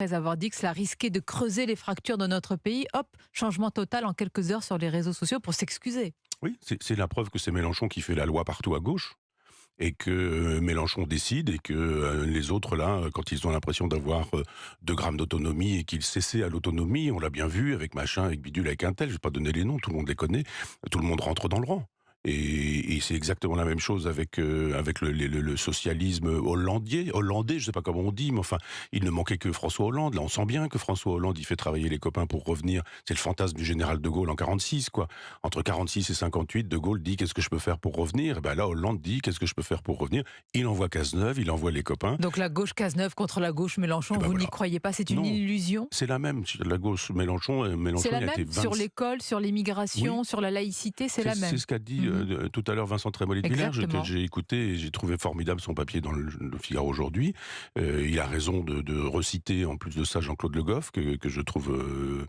Après avoir dit que cela risquait de creuser les fractures de notre pays, hop, changement total en quelques heures sur les réseaux sociaux pour s'excuser. Oui, c'est la preuve que c'est Mélenchon qui fait la loi partout à gauche et que Mélenchon décide et que les autres, là, quand ils ont l'impression d'avoir 2 grammes d'autonomie et qu'ils s'essaient à l'autonomie, on l'a bien vu avec machin, avec bidule, avec un tel, je vais pas donner les noms, tout le monde les connaît, tout le monde rentre dans le rang. Et c'est exactement la même chose avec le socialisme hollandais, je sais pas comment on dit, mais enfin, il ne manquait que François Hollande. Là, on sent bien que François Hollande, il fait travailler les copains pour revenir. C'est le fantasme du général de Gaulle en 46, quoi. Entre 46 et 58, de Gaulle dit qu'est-ce que je peux faire pour revenir? Et ben là, Hollande dit qu'est-ce que je peux faire pour revenir? Il envoie Cazeneuve, il envoie les copains. Donc la gauche Cazeneuve contre la gauche Mélenchon, Et ben vous n'y voilà. croyez pas, c'est une Non, illusion? c'est la même. La gauche Mélenchon, C'est Mélenchon, la il a même été sur 20. l'école, sur l'immigration, Oui. sur la laïcité, c'est la C'est même. ce qu'a dit Mhm. tout à l'heure Vincent Trémollet de Villers, que Exactement. j'ai écouté et j'ai trouvé formidable son papier dans le Figaro aujourd'hui. Il a raison de reciter en plus de ça Jean-Claude Le Goff, que je trouve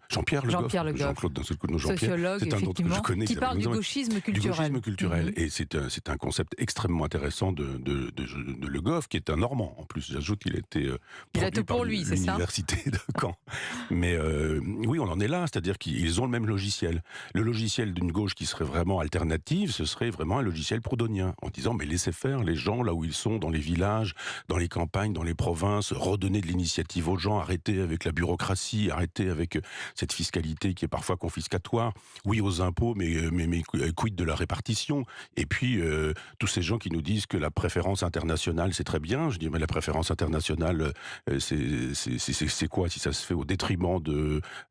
Jean-Pierre Le Goff, Jean-Pierre Le Goff, Jean-Claude d'un seul coup, non Jean-Pierre, sociologue, c'est un autre que je effectivement, connais qui qui s'appelle parle comme du ça, gauchisme du gauchisme culturel. culturel. Mhm. Et c'est un concept extrêmement intéressant de Le Goff, qui est un Normand. En plus, j'ajoute qu'il a été Il a produit tout par pour lui, c'est ça? l'université de Caen. Mais oui, on en est là, c'est-à-dire qu'ils ont le même logiciel. Le logiciel d'une gauche qui serait vraiment alternative, ce serait vraiment un logiciel proudhonien, en disant mais laissez faire les gens là où ils sont, dans les villages, dans les campagnes, dans les provinces, redonner de l'initiative aux gens, arrêter avec la bureaucratie, arrêter avec cette fiscalité qui est parfois confiscatoire, oui aux impôts, mais quid de la répartition? Et puis tous ces gens qui nous disent que la préférence internationale c'est très bien, je dis mais la préférence internationale c'est quoi si ça se fait au détriment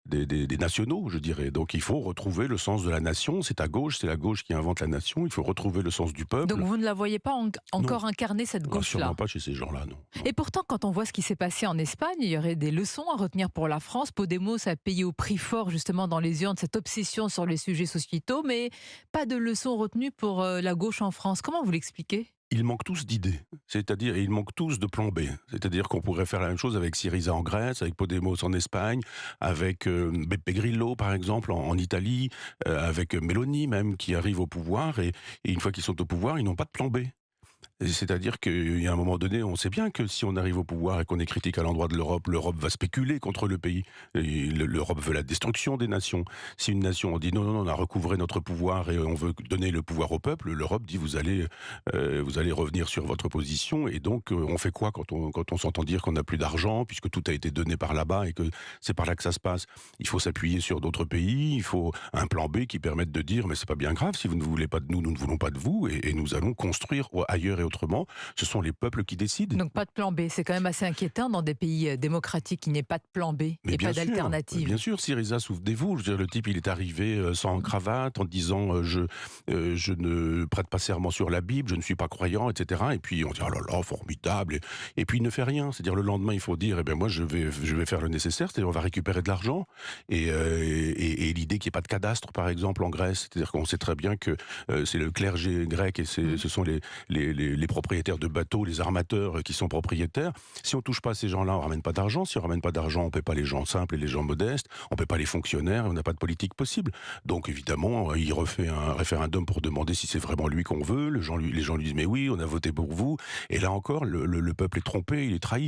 des nationaux, je dirais. Donc il faut retrouver le sens de la nation, c'est à gauche, c'est la gauche qui invente la nation, il faut retrouver le sens du Donc peuple. vous ne la voyez pas Non, encore incarner cette sûrement gauche-là. pas chez ces gens-là, non. Non. Et pourtant, quand on voit ce qui s'est passé en Espagne, il y aurait des leçons à retenir pour la France. Podemos a payé au prix fort justement dans les urnes cette obsession sur les sujets sociétaux, mais pas de leçons retenues pour la gauche en France. Comment vous l'expliquez? Ils manquent tous d'idées, c'est-à-dire ils manquent tous de plan B. C'est-à-dire qu'on pourrait faire la même chose avec Syriza en Grèce, avec Podemos en Espagne, avec Beppe Grillo par exemple en Italie, avec Meloni même qui arrive au pouvoir et une fois qu'ils sont au pouvoir, ils n'ont pas de plan B. C'est-à-dire qu'il y a un moment donné, on sait bien que si on arrive au pouvoir et qu'on est critique à l'endroit de l'Europe, l'Europe va spéculer contre le pays. Et l'Europe veut la destruction des nations. Si une nation on dit non, non, non, on a recouvré notre pouvoir et on veut donner le pouvoir au peuple, l'Europe dit vous allez revenir sur votre position. Et donc, on fait quoi quand on s'entend dire qu'on n'a plus d'argent, puisque tout a été donné par là-bas et que c'est par là que ça se passe? Il faut s'appuyer sur d'autres pays, il faut un plan B qui permette de dire mais c'est pas bien grave, si vous ne voulez pas de nous, nous ne voulons pas de vous et nous allons construire ailleurs et autrement. Ce sont les peuples qui décident. Donc pas de plan B. C'est quand même assez inquiétant dans des pays démocratiques qu'il n'y ait pas de plan B Mais et pas mais d'alternative. bien sûr, Syriza, souvenez-vous, je veux dire, le type, il est arrivé sans cravate, en disant je ne prête pas serment sur la Bible, je ne suis pas croyant, etc. Et puis on dit oh là là, formidable. Et puis il ne fait rien. C'est-à-dire le lendemain, il faut dire eh ben moi je vais faire le nécessaire, c'est-à-dire on va récupérer de l'argent. Et l'idée qu'il n'y ait pas de cadastre, par exemple, en Grèce, c'est-à-dire qu'on sait très bien que c'est le clergé grec et Mm. ce sont les propriétaires de bateaux, les armateurs qui sont propriétaires. Si on touche pas ces gens-là, on ramène pas d'argent. Si on ramène pas d'argent, on paie pas les gens simples et les gens modestes. On paie pas les fonctionnaires. On n'a pas de politique possible. Donc évidemment, il refait un référendum pour demander si c'est vraiment lui qu'on veut. Les gens lui disent mais oui, on a voté pour vous. Et là encore, le peuple est trompé, il est trahi.